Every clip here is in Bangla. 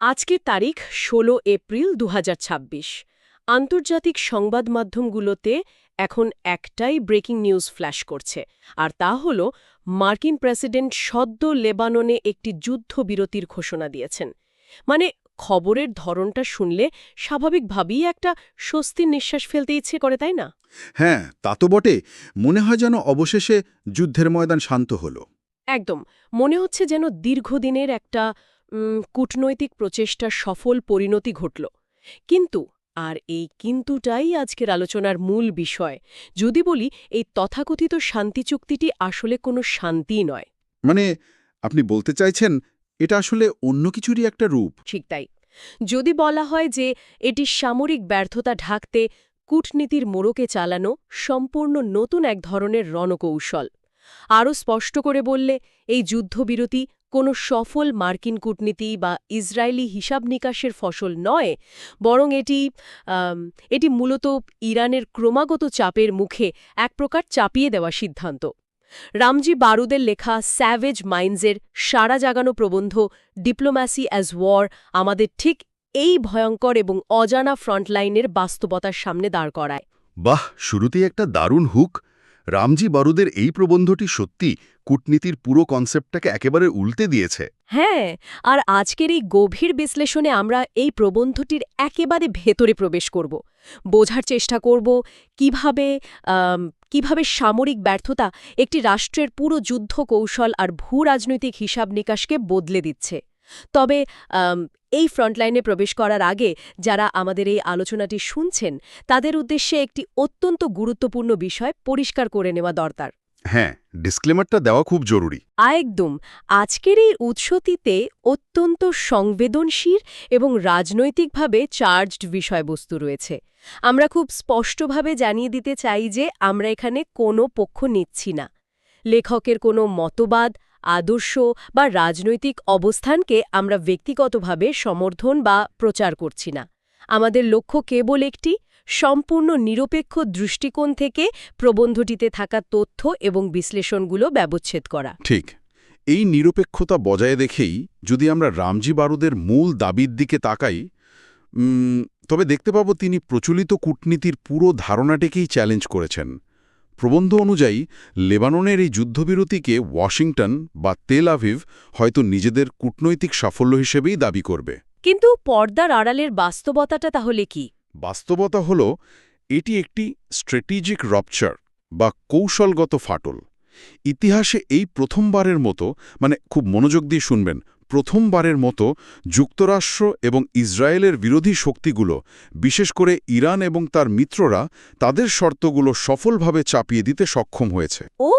আজকের তারিখ ১৬ এপ্রিল ২০২৬। আন্তর্জাতিক সংবাদ মাধ্যমগুলোতে এখন একটাই ব্রেকিং নিউজ ফ্ল্যাশ করছে, আর তা হল মার্কিন প্রেসিডেন্ট সদ্য লেবাননে একটি যুদ্ধবিরতির ঘোষণা দিয়েছেন। মানে খবরের ধরনটা শুনলে স্বাভাবিকভাবেই একটা স্বস্তির নিঃশ্বাস ফেলতে ইচ্ছে করে, তাই না? হ্যাঁ, তা তো বটে। মনে হয় যেন অবশেষে যুদ্ধের ময়দান শান্ত হলো। একদম। মনে হচ্ছে যেন দীর্ঘদিনের একটা কূটনৈতিক প্রচেষ্টার সফল পরিণতি ঘটল। কিন্তু আর এই কিন্তুটাই আজকের আলোচনার মূল বিষয়। যদি বলি, এই তথাকথিত শান্তি চুক্তিটি আসলে কোনো শান্তিই নয়। মানে আপনি বলতে চাইছেন এটা আসলে অন্য কিছুরই একটা রূপ? ঠিক তাই। যদি বলা হয় যে এটি সামরিক ব্যর্থতা ঢাকতে কূটনীতির মোড়কে চালানো সম্পূর্ণ নতুন এক ধরনের রণকৌশল। আরও স্পষ্ট করে বললে, এই যুদ্ধবিরতি কোনো সফল মার্কিন কূটনীতি বা ইসরায়েলি হিসাব নিকাশের ফসল নয়, বরং এটি মূলত ইরানের ক্রমাগত চাপের মুখে এক প্রকার চাপিয়ে দেওয়া সিদ্ধান্ত। রামজি বারুদের লেখা স্যাভেজ মাইন্ডসের সাড়া জাগানো প্রবন্ধ ডিপ্লোম্যাসি অ্যাজ ওয়ার আমাদের ঠিক এই ভয়ঙ্কর এবং অজানা ফ্রন্টলাইনের বাস্তবতার সামনে দাঁড় করায়। বাহ, শুরুতেই একটা দারুণ হুক। রামজি বারুদের এই প্রবন্ধটি সত্যি কূটনীতির পুরো কনসেপ্টটাকে একেবারে উল্টে দিয়েছে। হ্যাঁ, আর আজকের এই গভীর বিশ্লেষণে আমরা এই প্রবন্ধটির একেবারে ভেতরে প্রবেশ করব, বোঝার চেষ্টা করব কিভাবে সামরিক ব্যর্থতা একটি রাষ্ট্রের পুরো যুদ্ধ কৌশল আর ভূ-রাজনৈতিক হিসাব নিকাশকে বদলে দিচ্ছে। তবে এই ফ্রন্টলাইনে প্রবেশ করার আগে যারা আমাদের এই আলোচনাটি শুনছেন, তাদের উদ্দেশ্যে একটি অত্যন্ত গুরুত্বপূর্ণ বিষয় পরিষ্কার করে নেওয়া দরকার। হ্যাঁ, ডিসক্লেমারটা দেওয়া খুব জরুরি। একদম। আজকের এই উৎসটিতে অত্যন্ত সংবেদনশীল এবং রাজনৈতিকভাবে চার্জড বিষয়বস্তু রয়েছে। আমরা খুব স্পষ্টভাবে জানিয়ে দিতে চাই যে আমরা এখানে কোনো পক্ষ নিচ্ছি না। লেখকের কোনো মতবাদ, আদর্শ বা রাজনৈতিক অবস্থানকে আমরা ব্যক্তিগতভাবে সমর্থন বা প্রচার করছি না। আমাদের লক্ষ্য কেবল একটি সম্পূর্ণ নিরপেক্ষ দৃষ্টিকোণ থেকে প্রবন্ধটিতে থাকা তথ্য এবং বিশ্লেষণগুলো ব্যবচ্ছেদ করা। ঠিক। এই নিরপেক্ষতা বজায় রেখেই যদি আমরা রামজি বারুদের মূল দাবির দিকে তাকাই, তবে দেখতে পাব তিনি প্রচলিত কূটনীতির পুরো ধারণাটিকেই চ্যালেঞ্জ করেছেন। প্রবন্ধ অনুযায়ী লেবাননের এই যুদ্ধবিরতিকে ওয়াশিংটন বা তেল আভিভ হয়তো নিজেদের কূটনৈতিক সাফল্য হিসেবেই দাবি করবে। কিন্তু পর্দার আড়ালের বাস্তবতাটা তাহলে কি? বাস্তবতা হল এটি একটি স্ট্র্যাটেজিক রাপচার বা কৌশলগত ফাটল। ইতিহাসে এই প্রথমবারের মতো, মানে খুব মনোযোগ দিয়ে শুনবেন, প্রথমবারের মতো যুক্তরাষ্ট্র এবং ইসরায়েলের বিরোধী শক্তিগুলো, বিশেষ করে ইরান এবং তার মিত্ররা, তাদের শর্তগুলো সফলভাবে চাপিয়ে দিতে সক্ষম হয়েছে। ও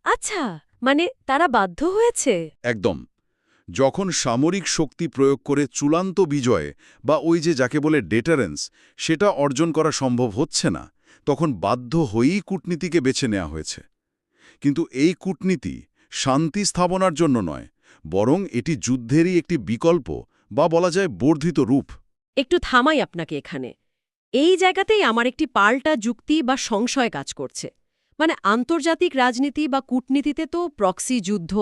আচ্ছা, মানে তারা বাধ্য হয়েছে? একদম। যখন সামরিক শক্তি প্রয়োগ করে চূড়ান্ত বিজয় বা ওই যে যাকে বলে ডেটারেন্স, সেটা অর্জন করা সম্ভব হচ্ছে না, তখন বাধ্য হয়েই কূটনীতিকে বেছে নেওয়া হয়েছে। কিন্তু এই কূটনীতি শান্তি স্থাপনার জন্য নয়, বরং এটি যুদ্ধেরই একটি বিকল্প বা বলা যায় বর্ধিত রূপ। একটু থামাই আপনাকে এখানে। এই জায়গাতেই আমার একটি পাল্টা যুক্তি বা সংশয় কাজ করছে। মানে আন্তর্জাতিক রাজনীতি বা কূটনীতিতে তো প্রক্সি যুদ্ধ,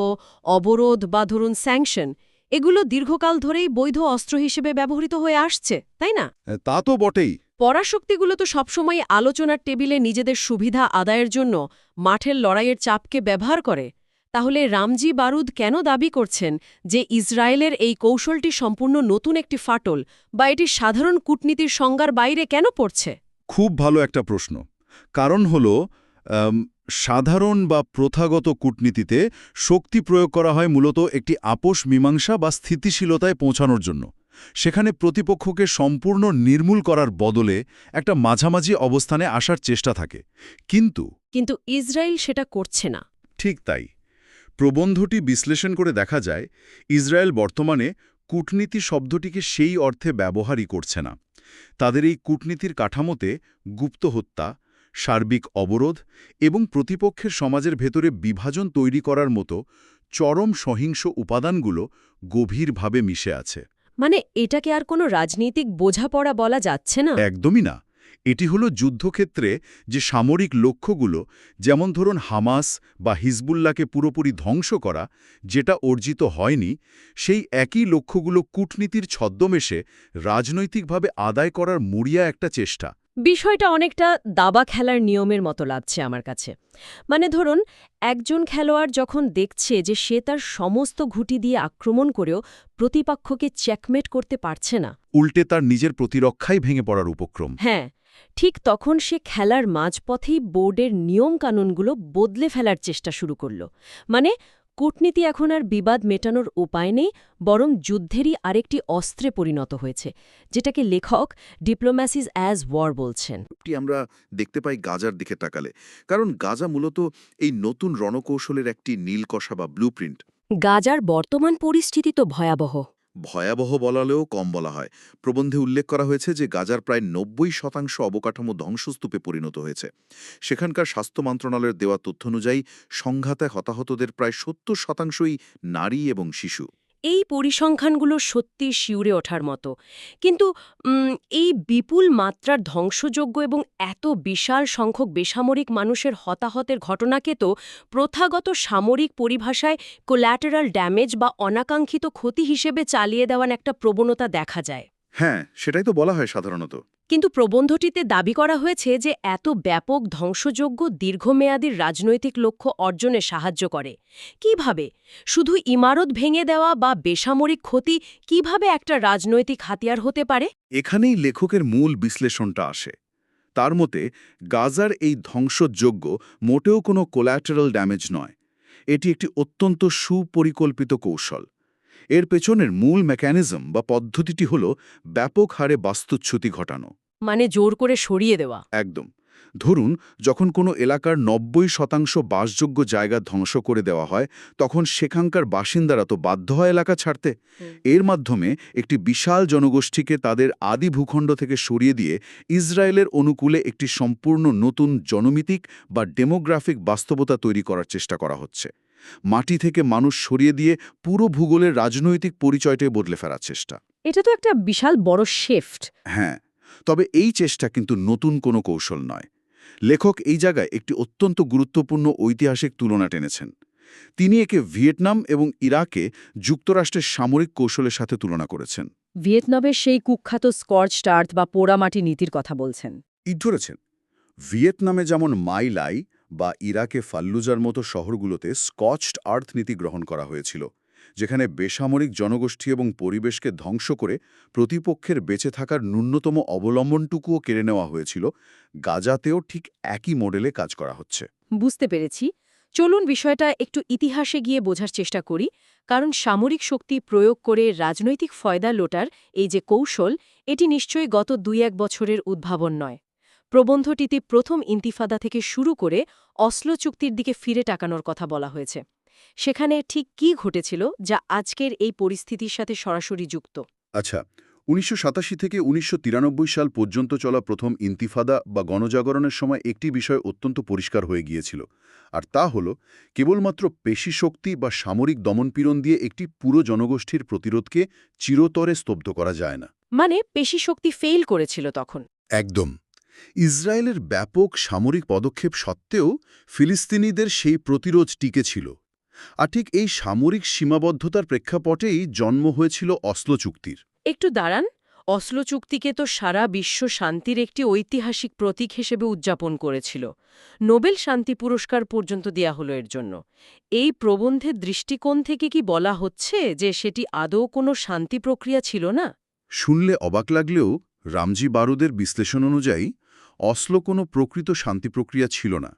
অবরোধ বা ধরুন স্যাংশন, এগুলো দীর্ঘকাল ধরেই বৈধ অস্ত্র হিসেবে ব্যবহৃত হয়ে আসছে, তাই না? তা তো বটেই। পরাশক্তিগুলো তো সবসময় আলোচনার টেবিলে নিজেদের সুবিধা আদায়ের জন্য মাঠের লড়াইয়ের চাপকে ব্যবহার করে। তাহলে রামজি বারুদ কেন দাবি করছেন যে ইসরায়েলের এই কৌশলটি সম্পূর্ণ নতুন একটি ফাটল, বা এটি সাধারণ কূটনীতির সংজ্ঞার বাইরে কেন পড়ছে? খুব ভালো একটা প্রশ্ন। কারণ হল, সাধারণ বা প্রথাগত কূটনীতিতে শক্তি প্রয়োগ করা হয় মূলত একটি আপোষ মীমাংসা বা স্থিতিশীলতায় পৌঁছানোর জন্য। সেখানে প্রতিপক্ষকে সম্পূর্ণ নির্মূল করার বদলে একটা মাঝামাঝি অবস্থানে আসার চেষ্টা থাকে। কিন্তু ইসরায়েল সেটা করছে না। ঠিক তাই। প্রবন্ধটি বিশ্লেষণ করে দেখা যায়, ইসরায়েল বর্তমানে কূটনীতি শব্দটিকে সেই অর্থে ব্যবহারই করছে না। তাদের এই কূটনীতির কাঠামোতে গুপ্ত হত্যা, সার্বিক অবরোধ এবং প্রতিপক্ষের সমাজের ভেতরে বিভাজন তৈরি করার মতো চরম সহিংস উপাদানগুলো গভীরভাবে মিশে আছে। মানে এটাকে আর কোনো রাজনৈতিক বোঝাপড়া বলা যাচ্ছে না? একদমই না। এটি হলো যুদ্ধক্ষেত্রে যে সামরিক লক্ষ্যগুলো, যেমন ধরুন হামাস বা হিজবুল্লাহকে পুরোপুরি ধ্বংস করা, যেটা অর্জিত হয়নি, সেই একই লক্ষ্যগুলো কূটনীতির ছদ্মবেশে রাজনৈতিকভাবে আদায় করার মরিয়া একটা চেষ্টা। বিষয়টা অনেকটা দাবা খেলার নিয়মের মতো লাগছে আমার কাছে। মানে ধরুন, একজন খেলোয়াড় যখন দেখছে যে সে তার সমস্ত ঘুঁটি দিয়ে আক্রমণ করেও প্রতিপক্ষকে চেকমেট করতে পারছে না, উল্টে তার নিজের প্রতিরক্ষাই ভেঙে পড়ার উপক্রম। হ্যাঁ, ঠিক তখন সে খেলার মাঝপথেই বোর্ডের নিয়মকানুনগুলো বদলে ফেলার চেষ্টা শুরু করল। মানে কূটনীতি এখন আর বিবাদ মেটানোর উপায় নেই, বরং যুদ্ধেরই আরেকটি অস্ত্রে পরিণত হয়েছে, যেটাকে লেখক ডিপ্লোম্যাসিস অ্যাজ ওয়ার বলছেন। আমরা দেখতে পাই গাজার দিকে তাকালে, কারণ গাজা মূলত এই নতুন রণকৌশলের একটি নীলকষা বা ব্লুপ্রিন্ট। গাজার বর্তমান পরিস্থিতি তো ভয়াবহ। ভয়াবহ বলালেও কম বলা হয়। প্রবন্ধে উল্লেখ করা হয়েছে যে গাজার প্রায় ৯০% অবকাঠামো ধ্বংসস্তূপে পরিণত হয়েছে। সেখানকার স্বাস্থ্য মন্ত্রণালয়ের দেওয়া তথ্য অনুযায়ী সংঘাতে হতাহতদের প্রায় ৭০%ই নারী এবং শিশু। এই পরিসংখ্যানগুলো সত্যি শিউরে ওঠার মতো। কিন্তু এই বিপুল মাত্রার ধ্বংসযোগ্য এবং এত বিশাল সংখ্যক বেসামরিক মানুষের হতাহতের ঘটনাকে তো প্রথাগত সামরিক পরিভাষায় কোল্যাটেরাল ড্যামেজ বা অনাকাঙ্ক্ষিত ক্ষতি হিসেবে চালিয়ে দেওয়ার একটা প্রবণতা দেখা যায়। হ্যাঁ, সেটাই তো বলা হয় সাধারণত। কিন্তু প্রবন্ধটিতে দাবি করা হয়েছে যে এত ব্যাপক ধ্বংসযোগ্য দীর্ঘমেয়াদী রাজনৈতিক লক্ষ্য অর্জনে সাহায্য করে। কিভাবে? শুধু ইমারত ভেঙে দেওয়া বা বেসামরিক ক্ষতি কিভাবে একটা রাজনৈতিক হাতিয়ার হতে পারে? এখানেই লেখকের মূল বিশ্লেষণটা আসে। তার মতে গাজার এই ধ্বংসযজ্ঞ মোটেও কোনো কোল্যাটারাল ড্যামেজ নয়। এটি একটি অত্যন্ত সুপরিকল্পিত কৌশল। এর পেছনের মূল মেকানিজম বা পদ্ধতিটি হল ব্যাপক হারে বাস্তুচ্যুতি ঘটানো। মানে জোর করে সরিয়ে দেওয়া। একদম। ধরুন, যখন কোনো এলাকার ৯০% বাসযোগ্য জায়গা ধ্বংস করে দেওয়া হয়, তখন সেখানকার বাসিন্দারা তো বাধ্য হয় এলাকা ছাড়তে। এর মাধ্যমে একটি বিশাল জনগোষ্ঠীকে তাদের আদি ভূখণ্ড থেকে সরিয়ে দিয়ে ইসরায়েলের অনুকূলে একটি সম্পূর্ণ নতুন জনমিতিক বা ডেমোগ্রাফিক বাস্তবতা তৈরি করার চেষ্টা করা হচ্ছে। মাটি থেকে মানুষ সরিয়ে দিয়ে পুরো ভূগোলের রাজনৈতিক পরিচয়টাই বদলে ফেলার চেষ্টা। এটা তো একটা বিশাল বড় শিফট। হ্যাঁ, তবে এই চেষ্টা কিন্তু নতুন কোনো কৌশল নয়। লেখক এই জায়গায় একটি অত্যন্ত গুরুত্বপূর্ণ ঐতিহাসিক তুলনা টেনেছেন। তিনি একে ভিয়েতনাম এবং ইরাকে যুক্তরাষ্ট্রের সামরিক কৌশলের সাথে তুলনা করেছেন। ভিয়েতনামের সেই কুখ্যাত স্কর্চড আর্থ বা পোড়ামাটি নীতির কথা বলছেন। ইট ধরেছেন, ভিয়েতনামে যেমন মাই লাই বা ইরাকে ফাল্লুজার মতো শহরগুলোতে স্কচড আর্থ নীতি গ্রহণ করা হয়েছিল, যেখানে বেসামরিক জনগোষ্ঠী এবং পরিবেশকে ধ্বংস করে প্রতিপক্ষের বেঁচে থাকার ন্যূনতম অবলম্বনটুকুও কেড়ে নেওয়া হয়েছিল। গাজাতেও ঠিক একই মডেলে কাজ করা হচ্ছে। বুঝতে পেরেছি। চলুন বিষয়টা একটু ইতিহাসে গিয়ে বোঝার চেষ্টা করি, কারণ সামরিক শক্তি প্রয়োগ করে রাজনৈতিক ফয়দা লোটার এই যে কৌশল, এটি নিশ্চয়ই গত ২-১ বছরের উদ্ভাবন নয়। প্রবন্ধটিতে প্রথম ইন্তিফাদা থেকে শুরু করে অসলো চুক্তির দিকে ফিরে তাকানোর কথা বলা হয়েছে। সেখানে ঠিক কী ঘটেছিল যা আজকের এই পরিস্থিতির সাথে সরাসরি যুক্ত? আচ্ছা, ১৯৮৭ থেকে ১৯৯৩ সাল পর্যন্ত চলা প্রথম ইন্তিফাদা বা গণজাগরণের সময় একটি বিষয় অত্যন্ত পরিষ্কার হয়ে গিয়েছিল, আর তা হল কেবলমাত্র পেশি শক্তি বা সামরিক দমনপীড়ন দিয়ে একটি পুরো জনগোষ্ঠীর প্রতিরোধকে চিরতরে স্তব্ধ করা যায় না। মানে পেশি শক্তি ফেইল করেছিল তখন। একদম। ইসরায়েলের ব্যাপক সামরিক পদক্ষেপ সত্ত্বেও ফিলিস্তিনিদের সেই প্রতিরোধ টিকে ছিল। আর ঠিক এই সামরিক সীমাবদ্ধতার প্রেক্ষাপটেই জন্ম হয়েছিল অসলো চুক্তির। একটু দাঁড়ান, অসলো চুক্তিকে তো সারা বিশ্ব শান্তির একটি ঐতিহাসিক প্রতীক হিসেবে উদযাপন করেছিল। নোবেল শান্তি পুরস্কার পর্যন্ত দেয়া হলো এর জন্য। এই প্রবন্ধের দৃষ্টিকোণ থেকে কি বলা হচ্ছে যে সেটি আদৌ কোনো শান্তি প্রক্রিয়া ছিল না? শুনলে অবাক লাগলেও রামজি বারুদের বিশ্লেষণ অনুযায়ী অসলো কোনো প্রকৃত শান্তি প্রক্রিয়া ছিল না।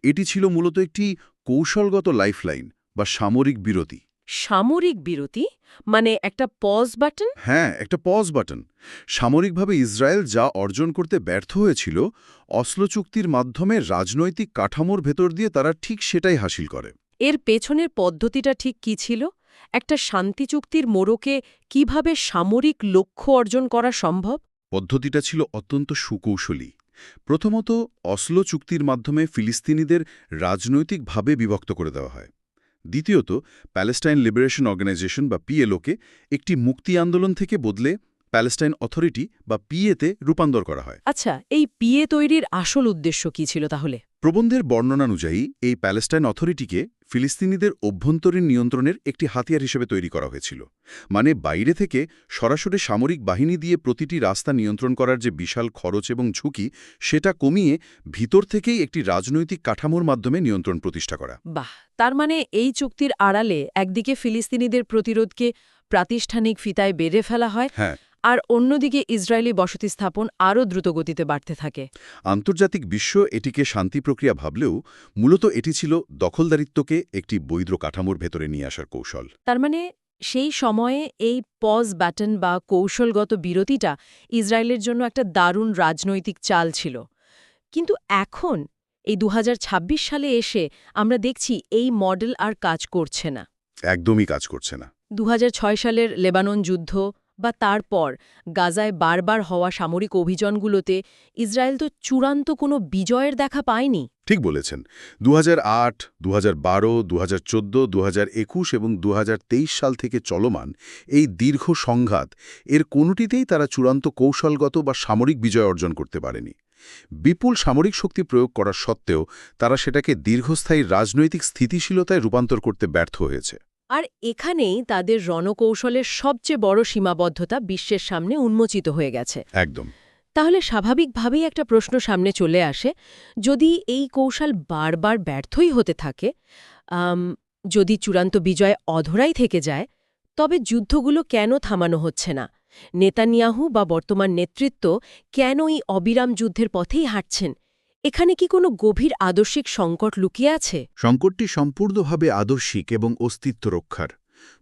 এটি ছিল মূলত একটি কৌশলগত লাইফলাইন বা সামরিক বিরতি। সামরিক বিরতি? মানে একটা পজ বাটন? হ্যাঁ, একটা পজ বাটন। সামরিকভাবে ইসরায়েল যা অর্জন করতে ব্যর্থ হয়েছিল, অসলো চুক্তির মাধ্যমে রাজনৈতিক কাঠামোর ভেতর দিয়ে তারা ঠিক সেটাই হাসিল করে। এর পেছনের পদ্ধতিটা ঠিক কী ছিল? একটা শান্তি চুক্তির মোড়কে কিভাবে সামরিক লক্ষ্য অর্জন করা সম্ভব? পদ্ধতিটা ছিল অত্যন্ত সুকৌশলী। প্রথমত, অসলো চুক্তির মাধ্যমে ফিলিস্তিনিদের রাজনৈতিকভাবে বিভক্ত করে দেওয়া হয়। দ্বিতীয়ত, প্যালেস্টাইন লিবারেশন অর্গানাইজেশন বা পিএলওকে একটি মুক্তি আন্দোলন থেকে বদলে প্যালেস্টাইন অথরিটি বা পিএতে রূপান্তর করা হয়। আচ্ছা, এই পিএ তৈরির আসল উদ্দেশ্য কি ছিল তাহলে? প্রবন্ধের বর্ণনানুযায়ী এই প্যালেস্টাইন অথরিটিকে ফিলিস্তিনিদের অভ্যন্তরীণ নিয়ন্ত্রণের একটি হাতিয়ার হিসেবে তৈরি করা হয়েছিল। মানে বাইরে থেকে সরাসরি সামরিক বাহিনী দিয়ে প্রতিটি রাস্তা নিয়ন্ত্রণ করার যে বিশাল খরচ এবং ঝুঁকি, সেটা কমিয়ে ভিতর থেকেই একটি রাজনৈতিক কাঠামোর মাধ্যমে নিয়ন্ত্রণ প্রতিষ্ঠা করা। বাহ, তার মানে এই চুক্তির আড়ালে একদিকে ফিলিস্তিনিদের প্রতিরোধকে প্রাতিষ্ঠানিক ফিতায় বেড়ে ফেলা হয়, হ্যাঁ, আর অন্যদিকে ইসরায়েলি বসতি স্থাপন আরও দ্রুতগতিতে বাড়তে থাকে। আন্তর্জাতিক বিশ্ব এটিকে শান্তি প্রক্রিয়া ভাবলেও মূলত এটি ছিল দখলদারিত্বকে একটি বৈধ কাঠামোর ভেতরে নিয়ে আসার কৌশল। তার মানে সেই সময়ে এই পজ বাটন বা কৌশলগত বিরতিটা ইসরায়েলের জন্য একটা দারুণ রাজনৈতিক চাল ছিল। কিন্তু এখন এই ২০২৬ সালে এসে আমরা দেখছি এই মডেল আর কাজ করছে না। একদমই কাজ করছে না। ২০০৬ সালের লেবানন যুদ্ধ বা তারপর গাজায় বারবার হওয়া সামরিক অভিযানগুলোতে ইসরায়েল তো চূড়ান্ত কোনো বিজয়ের দেখা পায়নি। ঠিক বলেছেন। ২০০৮, ২০১২, ২০১৪, ২০২১ এবং ২০২৩ সাল থেকে চলমান এই দীর্ঘ সংঘাত, এর কোনোটিতেই তারা চূড়ান্ত কৌশলগত বা সামরিক বিজয় অর্জন করতে পারেনি। বিপুল সামরিক শক্তি প্রয়োগ করা সত্ত্বেও তারা সেটাকে দীর্ঘস্থায়ী রাজনৈতিক স্থিতিশীলতায় রূপান্তর করতে ব্যর্থ হয়েছে। আর এখানেই তাদের রণকৌশলের সবচেয়ে বড় সীমাবদ্ধতা বিশ্বের সামনে উন্মোচিত হয়ে গেছে। একদম। তাহলে স্বাভাবিকভাবেই একটা প্রশ্ন সামনে চলে আসে, যদি এই কৌশল বারবার ব্যর্থই হতে থাকে, যদি চূড়ান্ত বিজয় অধরাই থেকে যায়, তবে যুদ্ধগুলো কেন থামানো হচ্ছে না? নেতানিয়াহু বা বর্তমান নেতৃত্ব কেন এই অবিরাম যুদ্ধের পথেই হাঁটছেন? এখানে কি কোনো গভীর আদর্শিক সংকট লুকিয়ে আছে? সংকটটি সম্পূর্ণভাবে আদর্শিক এবং অস্তিত্ব রক্ষার।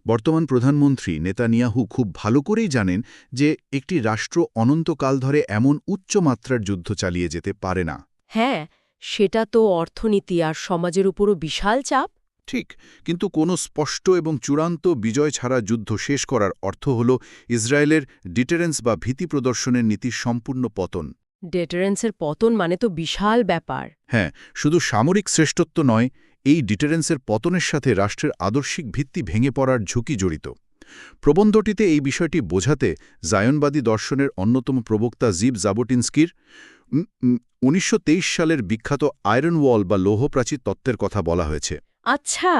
বর্তমান প্রধানমন্ত্রী নেতানিয়াহু খুব ভালো করেই জানেন যে একটি রাষ্ট্র অনন্তকাল ধরে এমন উচ্চ মাত্রার যুদ্ধ চালিয়ে যেতে পারে না। হ্যাঁ, সেটা তো অর্থনীতি আর সমাজের উপরও বিশাল চাপ। ঠিক, কিন্তু কোনো স্পষ্ট এবং চূড়ান্ত বিজয় ছাড়া যুদ্ধ শেষ করার অর্থ হল ইসরায়েলের ডিটারেন্স বা ভীতি প্রদর্শনের নীতির সম্পূর্ণ পতন। ডেটারেন্সের পতন মানে তো বিশাল ব্যাপার। হ্যাঁ, শুধু সামরিক শ্রেষ্ঠত্ব নয়, এই ডিটারেন্সের পতনের সাথে রাষ্ট্রের আদর্শিক ভিত্তি ভেঙে পড়ার ঝুঁকি জড়িত। প্রবন্ধটিতে এই বিষয়টি বোঝাতে জায়নবাদী দর্শনের অন্যতম প্রবক্তা জিভ জাবোটিনস্কির ১৯২৩ সালের বিখ্যাত আয়রন ওয়াল বা লৌহপ্রাচীর তত্ত্বের কথা বলা হয়েছে। আচ্ছা,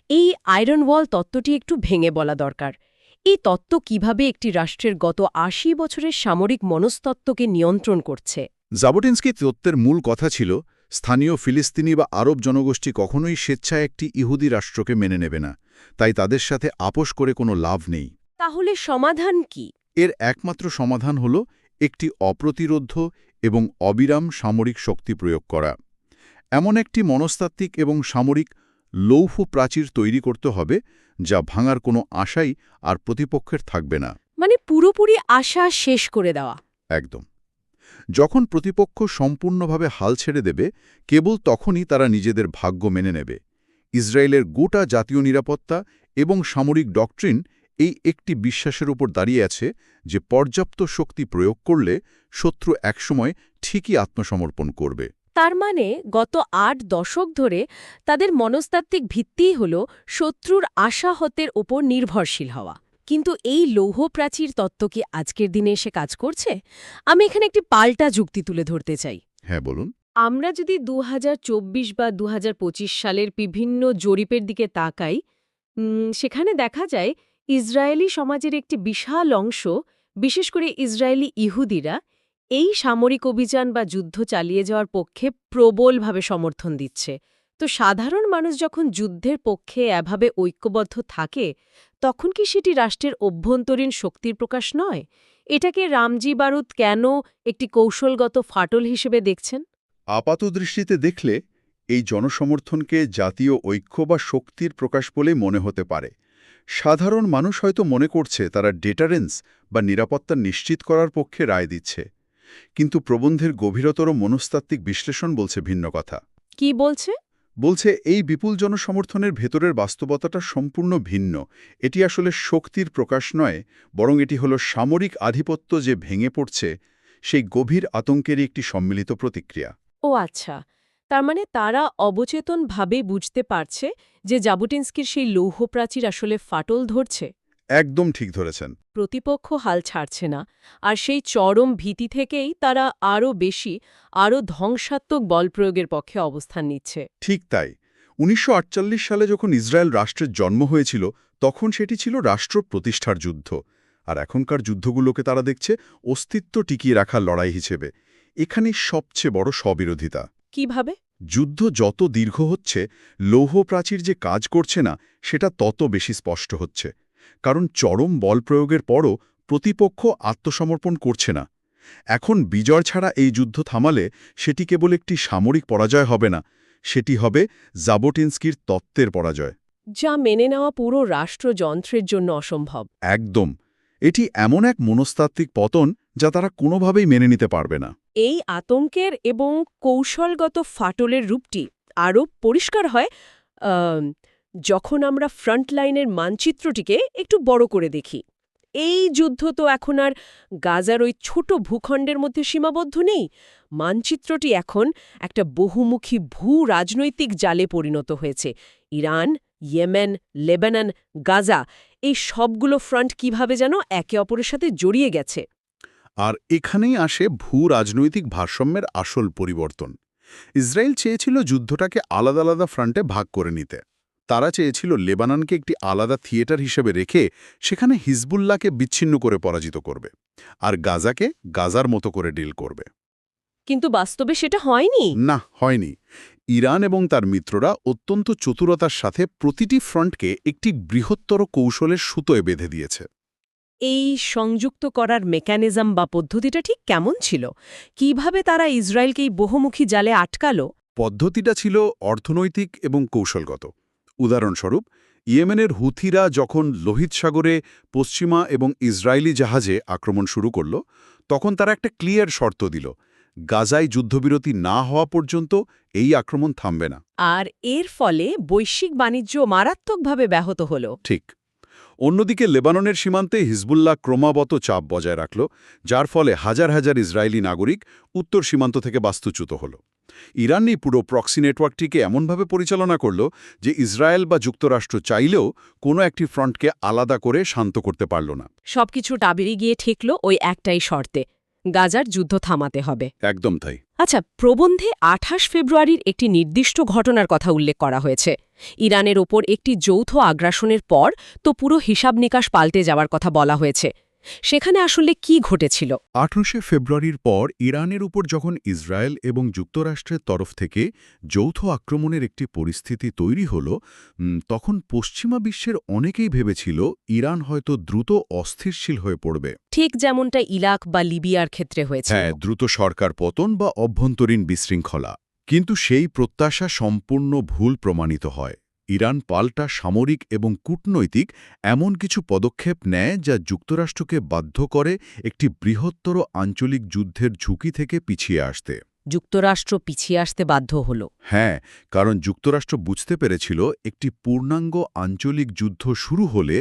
এই আয়রন ওয়াল তত্ত্বটি একটু ভেঙে বলা দরকার। এই তত্ত্ব কিভাবে একটি রাষ্ট্রের গত ৮০ বছরের সামরিক মনস্তত্ত্বকে নিয়ন্ত্রণ করছে? জাবোটিনস্কি তত্ত্বের মূল কথা ছিল, স্থানীয় ফিলিস্তিনি বা আরব জনগোষ্ঠী কখনোই স্বেচ্ছায় একটি ইহুদি রাষ্ট্রকে মেনে নেবে না, তাই তাদের সাথে আপোষ করে কোনো লাভ নেই। তাহলে সমাধান কি? এর একমাত্র সমাধান হল একটি অপ্রতিরোধ্য এবং অবিরাম সামরিক শক্তি প্রয়োগ করা। এমন একটি মনস্তাত্ত্বিক এবং সামরিক লৌহ প্রাচীর তৈরি করতে হবে যা ভাঙার কোনো আশাই আর প্রতিপক্ষের থাকবে না। মানে পুরোপুরি আশা শেষ করে দেওয়া। একদম। যখন প্রতিপক্ষ সম্পূর্ণভাবে হাল ছেড়ে দেবে, কেবল তখনই তারা নিজেদের ভাগ্য মেনে নেবে। ইসরায়েলের গোটা জাতীয় নিরাপত্তা এবং সামরিক ডক্ট্রিন এই একটি বিশ্বাসের উপর দাঁড়িয়ে আছে যে পর্যাপ্ত শক্তি প্রয়োগ করলে শত্রু একসময় ঠিকই আত্মসমর্পণ করবে। তার মানে গত ৮ দশক ধরে তাদের মনস্তাত্ত্বিক ভিত্তিই হল শত্রুর আশাহতের ওপর নির্ভরশীল হওয়া। কিন্তু এই লৌহ প্রাচীর তত্ত্ব কি আজকের দিনে এসে কাজ করছে? আমি এখানে একটি পাল্টা যুক্তি তুলে ধরতে চাই। হ্যাঁ, বলুন। আমরা যদি ২০২৪ বা ২০২৫ সালের বিভিন্ন জরিপের দিকে তাকাই, সেখানে দেখা যায় ইসরায়েলি সমাজের একটি বিশাল অংশ, বিশেষ করে ইসরায়েলি ইহুদিরা, এই সামরিক অভিযান বা যুদ্ধ চালিয়ে যাওয়ার পক্ষে প্রবলভাবে সমর্থন দিচ্ছে। তো সাধারণ মানুষ যখন যুদ্ধের পক্ষে এভাবে ঐক্যবদ্ধ থাকে, তখন কি সেটি রাষ্ট্রের অভ্যন্তরীণ শক্তির প্রকাশ নয়? এটাকে রামজি বারুদ কেন একটি কৌশলগত ফাটল হিসেবে দেখছেন? আপাতদৃষ্টিতে দেখলে এই জনসমর্থনকে জাতীয় ঐক্য বা শক্তির প্রকাশ বলেই মনে হতে পারে। সাধারণ মানুষ হয়তো মনে করছে তারা ডেটারেন্স বা নিরাপত্তা নিশ্চিত করার পক্ষে রায় দিচ্ছে, কিন্তু প্রবন্ধের গভীরতর মনস্তাত্ত্বিক বিশ্লেষণ বলছে ভিন্ন কথা। কি বলছে? বলছে এই বিপুল জনসমর্থনের ভেতরের বাস্তবতাটা সম্পূর্ণ ভিন্ন। এটি আসলে শক্তির প্রকাশ নয়, বরং এটি হলো সামরিক আধিপত্য যে ভেঙে পড়ছে, সেই গভীর আতঙ্কেরই একটি সম্মিলিত প্রতিক্রিয়া। ও আচ্ছা, তার মানে তারা অবচেতনভাবে বুঝতে পারছে যে জাবোটিনস্কির সেই লৌহ প্রাচীর আসলে ফাটল ধরছে। একদম ঠিক ধরেছেন। প্রতিপক্ষ হাল ছাড়ছে না, আর সেই চরম ভীতি থেকেই তারা আরও বেশি, আরও ধ্বংসাত্মক বল প্রয়োগের পক্ষে অবস্থান নিচ্ছে। ঠিক তাই। ১৯৪৮ সালে যখন ইসরায়েল রাষ্ট্রের জন্ম হয়েছিল, তখন সেটি ছিল রাষ্ট্র প্রতিষ্ঠার যুদ্ধ। আর এখনকার যুদ্ধগুলোকে তারা দেখছে অস্তিত্ব টিকিয়ে রাখার লড়াই হিসেবে। এখানে সবচেয়ে বড় স্ববিরোধিতা। কিভাবে? যুদ্ধ যত দীর্ঘ হচ্ছে, লৌহ প্রাচীর যে কাজ করছে না, সেটা তত বেশি স্পষ্ট হচ্ছে। কারণ চরম বল প্রয়োগের পরও প্রতিপক্ষ আত্মসমর্পণ করছে না। এখন বিজয় ছাড়া এই যুদ্ধ থামালে সেটি কেবল একটি সামরিক পরাজয় হবে না, সেটি হবে জাবোটিনস্কির তত্ত্বের পরাজয়। যা মেনে নেওয়া পুরো রাষ্ট্রযন্ত্রের জন্য অসম্ভব। একদম। এটি এমন এক মনস্তাত্ত্বিক পতন যা তারা কোনোভাবেই মেনে নিতে পারবে না। এই আতঙ্কের এবং কৌশলগত ফাটলের রূপটি আরও পরিষ্কার হয় যখন আমরা ফ্রন্টলাইনের মানচিত্রটিকে একটু বড় করে দেখি। এই যুদ্ধ তো এখন আর গাজার ওই ছোট ভূখণ্ডের মধ্যে সীমাবদ্ধ নেই। মানচিত্রটি এখন একটা বহুমুখী রাজনৈতিক জালে পরিণত হয়েছে। ইরান, ইয়েমেন, লেবানন, গাজা, এই সবগুলো ফ্রন্ট কিভাবে যেন একে অপরের সাথে জড়িয়ে গেছে। আর এখানেই আসে রাজনৈতিক ভারসাম্যের আসল পরিবর্তন। ইসরায়েল চেয়েছিল যুদ্ধটাকে আলাদা আলাদা ফ্রন্টে ভাগ করে নিতে। তারা চেয়েছিল লেবাননকে একটি আলাদা থিয়েটার হিসেবে রেখে সেখানে হিজবুল্লাহকে বিচ্ছিন্ন করে পরাজিত করবে, আর গাজাকে গাজার মতো করে ডিল করবে। কিন্তু বাস্তবে সেটা হয়নি। না, হয়নি। ইরান এবং তার মিত্ররা অত্যন্ত চতুরতার সাথে প্রতিটি ফ্রন্টকে একটি বৃহত্তর কৌশলের সুতোয় বেঁধে দিয়েছে। এই সংযুক্ত করার মেকানিজম বা পদ্ধতিটা ঠিক কেমন ছিল? কিভাবে তারা ইসরায়েলকে এই বহুমুখী জালে আটকালো? পদ্ধতিটা ছিল অর্থনৈতিক এবং কৌশলগত। উদাহরণস্বরূপ, ইয়েমেনের হুথিরা যখন লোহিত সাগরে পশ্চিমা এবং ইসরায়েলি জাহাজে আক্রমণ শুরু করল, তখন তারা একটা ক্লিয়ার শর্ত দিল: গাজায় যুদ্ধবিরতি না হওয়া পর্যন্ত এই আক্রমণ থামবে না। আর এর ফলে বৈশ্বিক বাণিজ্য মারাত্মকভাবে ব্যাহত হল। ঠিক। অন্যদিকে লেবাননের সীমান্তে হিজবুল্লাহ ক্রমাগত চাপ বজায় রাখল, যার ফলে হাজার হাজার ইসরায়েলি নাগরিক উত্তর সীমান্ত থেকে বাস্তুচ্যুত হল। ইরান এই পুরো প্রক্সি নেটওয়ার্কটিকে এমনভাবে পরিচালনা করল যে ইসরায়েল বা যুক্তরাষ্ট্র চাইলেও কোনো একটি ফ্রন্টকে আলাদা করে শান্ত করতে পারল না। সবকিছু টাবিরে গিয়ে ঠেকল ওই একটাই শর্তে: গাজার যুদ্ধ থামাতে হবে। একদম তাই। আচ্ছা, প্রবন্ধে ২৮ ফেব্রুয়ারির একটি নির্দিষ্ট ঘটনার কথা উল্লেখ করা হয়েছে। ইরানের ওপর একটি যৌথ আগ্রাসনের পর তো পুরো হিসাব নিকাশ পাল্টে যাওয়ার কথা বলা হয়েছে। সেখানে আসলে কি ঘটেছিল? ১৮ ফেব্রুয়ারির পর ইরানের উপর যখন ইসরায়েল এবং যুক্তরাষ্ট্রের তরফ থেকে যৌথ আক্রমণের একটি পরিস্থিতি তৈরি হল, তখন পশ্চিমা বিশ্বের অনেকেই ভেবেছিল ইরান হয়তো দ্রুত অস্থিরশীল হয়ে পড়বে। ঠিক যেমনটা ইরাক বা লিবিয়ার ক্ষেত্রে হয়েছে। হ্যাঁ, দ্রুত সরকার পতন বা অভ্যন্তরীণ বিশৃঙ্খলা। কিন্তু সেই প্রত্যাশা সম্পূর্ণ ভুল প্রমাণিত হয়। ইরান পাল্টা সামরিক এবং কূটনৈতিক এমন কিছু পদক্ষেপ নেয় যা যুক্তরাষ্ট্রকে বাধ্য করে একটি বৃহত্তর আঞ্চলিক যুদ্ধের ঝুঁকি থেকে পিছিয়ে আসতে। যুক্তরাষ্ট্র পিছিয়ে আসতে বাধ্য হল। হ্যাঁ, কারণ যুক্তরাষ্ট্র বুঝতে পেরেছিল একটি পূর্ণাঙ্গ আঞ্চলিক যুদ্ধ শুরু হলে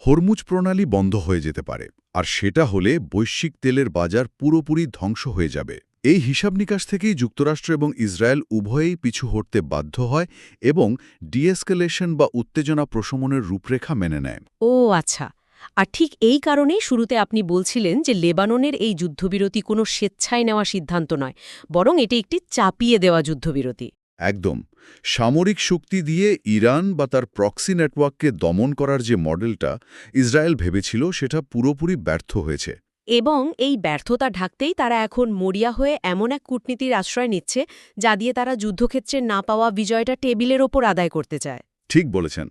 হরমুজ প্রণালী বন্ধ হয়ে যেতে পারে, আর সেটা হলে বৈশ্বিক তেলের বাজার পুরোপুরি ধ্বংস হয়ে যাবে। এই হিসাব নিকাশ থেকেই যুক্তরাষ্ট্র এবং ইসরায়েল উভয়েই পিছু হটতে বাধ্য হয় এবং ডিএসকেলেশন বা উত্তেজনা প্রশমনের রূপরেখা মেনে নেয়। ও আচ্ছা। আর ঠিক এই কারণেই শুরুতে আপনি বলছিলেন যে লেবাননের এই যুদ্ধবিরতি কোনো স্বেচ্ছায় নেওয়া সিদ্ধান্ত নয়, বরং এটি একটি চাপিয়ে দেওয়া যুদ্ধবিরতি। একদম। সামরিক শক্তি দিয়ে ইরান বা তার প্রক্সি নেটওয়ার্ককে দমন করার যে মডেলটা ইসরায়েল ভেবেছিল, সেটা পুরোপুরি ব্যর্থ হয়েছে। এবং এই ব্যর্থতা ঢাকতেই তারা এখন মরিয়া হয়ে এমন এক কূটনীতির আশ্রয় নিচ্ছে যা দিয়ে তারা যুদ্ধক্ষেত্রে না পাওয়া বিজয়টা টেবিলের ওপর আদায় করতে চায়। ঠিক বলেছেন।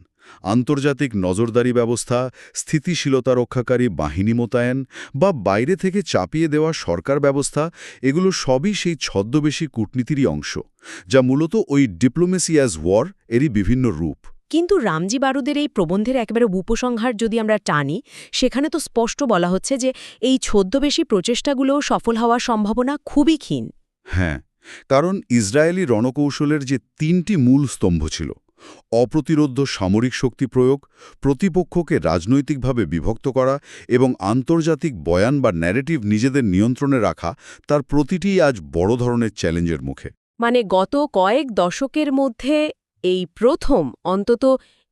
আন্তর্জাতিক নজরদারি ব্যবস্থা, স্থিতিশীলতা রক্ষাকারী বাহিনী মোতায়েন বা বাইরে থেকে চাপিয়ে দেওয়া সরকার ব্যবস্থা, এগুলো সবই সেই ছদ্মবেশী কূটনীতিরই অংশ, যা মূলত ওই ডিপ্লোমেসি অ্যাজ ওয়ার এরই বিভিন্ন রূপ। কিন্তু রামজি বারুদের এই প্রবন্ধের একেবারে উপসংহার যদি আমরা টানি, সেখানে তো স্পষ্ট বলা হচ্ছে যে এই ছদ্মবেশী প্রচেষ্টাগুলোও সফল হওয়ার সম্ভাবনা খুবই ক্ষীণ। হ্যাঁ, কারণ ইসরায়েলি রণকৌশলের যে ৩টি মূল স্তম্ভ ছিল: অপ্রতিরোধ্য সামরিক শক্তি প্রয়োগ, প্রতিপক্ষকে রাজনৈতিকভাবে বিভক্ত করা এবং আন্তর্জাতিক বয়ান বা ন্যারেটিভ নিজেদের নিয়ন্ত্রণে রাখা, তার প্রতিটিই আজ বড় ধরনের চ্যালেঞ্জের মুখে। মানে গত কয়েক দশকের মধ্যে এই প্রথম অন্তত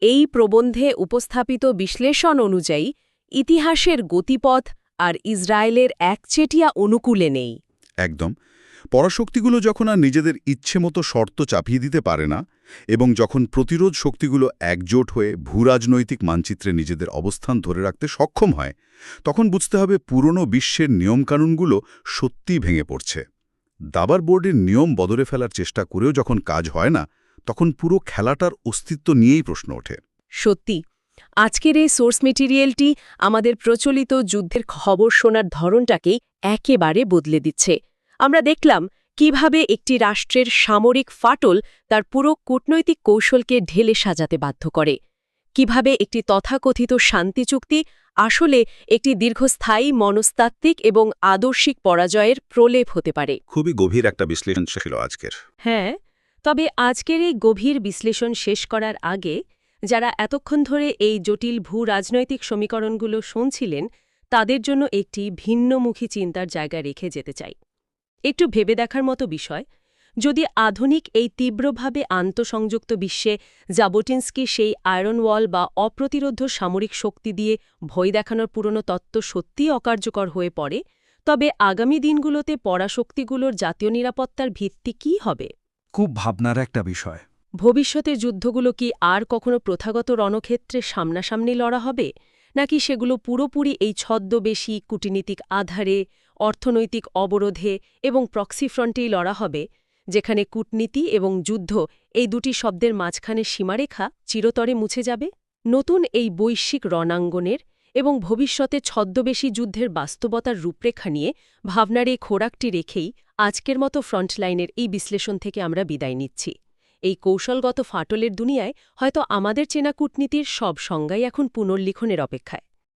এই প্রবন্ধে উপস্থাপিত বিশ্লেষণ অনুযায়ী ইতিহাসের গতিপথ আর ইসরায়েলের একচেটিয়া অনুকূলে নেই। একদম। পরাশক্তিগুলো যখন আর নিজেদের ইচ্ছেমতো শর্ত চাপিয়ে দিতে পারে না এবং যখন প্রতিরোধ শক্তিগুলো একজোট হয়ে ভূরাজনৈতিক মানচিত্রে নিজেদের অবস্থান ধরে রাখতে সক্ষম হয়, তখন বুঝতে হবে পুরনো বিশ্বের নিয়মকানুনগুলো সত্যিই ভেঙে পড়ছে। দাবার বোর্ডের নিয়ম বদলে ফেলার চেষ্টা করেও যখন কাজ হয় না, তখন পুরো খেলাটার অস্তিত্ব নিয়েই প্রশ্ন ওঠে। সত্যি, আজকের এই সোর্স মেটেরিয়ালটি আমাদের প্রচলিত যুদ্ধের খবর শোনার ধরনটাকেই একেবারে বদলে দিচ্ছে। আমরা দেখলাম কিভাবে একটি রাষ্ট্রের সামরিক ফাটল তার পুরো কূটনৈতিক কৌশলকে ঢেলে সাজাতে বাধ্য করে, কিভাবে একটি তথাকথিত শান্তি চুক্তি আসলে একটি দীর্ঘস্থায়ী মনস্তাত্ত্বিক এবং আদর্শিক পরাজয়ের প্রলেপ হতে পারে। খুবই গভীর একটা বিশ্লেষণ ছিল আজকের। হ্যাঁ, তবে আজকের এই গভীর বিশ্লেষণ শেষ করার আগে যারা এতক্ষণ ধরে এই জটিল ভূ-রাজনৈতিক সমীকরণগুলো শুনছিলেন, তাদের জন্য একটি ভিন্নমুখী চিন্তার জায়গা রেখে যেতে চাই। একটু ভেবে দেখার মতো বিষয়, যদি আধুনিক এই তীব্রভাবে আন্তঃসংযুক্ত বিশ্বে জাবোটিনস্কি সেই আয়রন ওয়াল বা অপ্রতিরোধ্য সামরিক শক্তি দিয়ে ভয় দেখানোর পুরনো তত্ত্ব সত্যিই অকার্যকর হয়ে পড়ে, তবে আগামী দিনগুলোতে পরাশক্তিগুলোর জাতীয় নিরাপত্তার ভিত্তি কী হবে? খুব ভাবনার একটা বিষয়। ভবিষ্যতের যুদ্ধগুলো কি আর কখনো প্রথাগত রণক্ষেত্রে সামনাসামনি লড়া হবে, নাকি সেগুলো পুরোপুরি এই ছদ্মবেশী কূটনীতিক আধারে, অর্থনৈতিক অবরোধে এবং প্রক্সি ফ্রন্টেই লড়া হবে, যেখানে কূটনীতি এবং যুদ্ধ এই দুটি শব্দের মাঝখানে সীমারেখা চিরতরে মুছে যাবে? নতুন এই বৈশ্বিক রণাঙ্গনের এবং ভবিষ্যতে ছদ্মবেশী যুদ্ধের বাস্তবতার রূপরেখা নিয়ে ভাবনার এই খোরাকটি রেখেই আজকের মতো ফ্রন্টলাইনের এই বিশ্লেষণ থেকে আমরা বিদায় নিচ্ছি। এই কৌশলগত ফাটলের দুনিয়ায় হয়তো আমাদের চেনা কূটনীতির সব সংজ্ঞাই এখন পুনর্লিখনের অপেক্ষায়।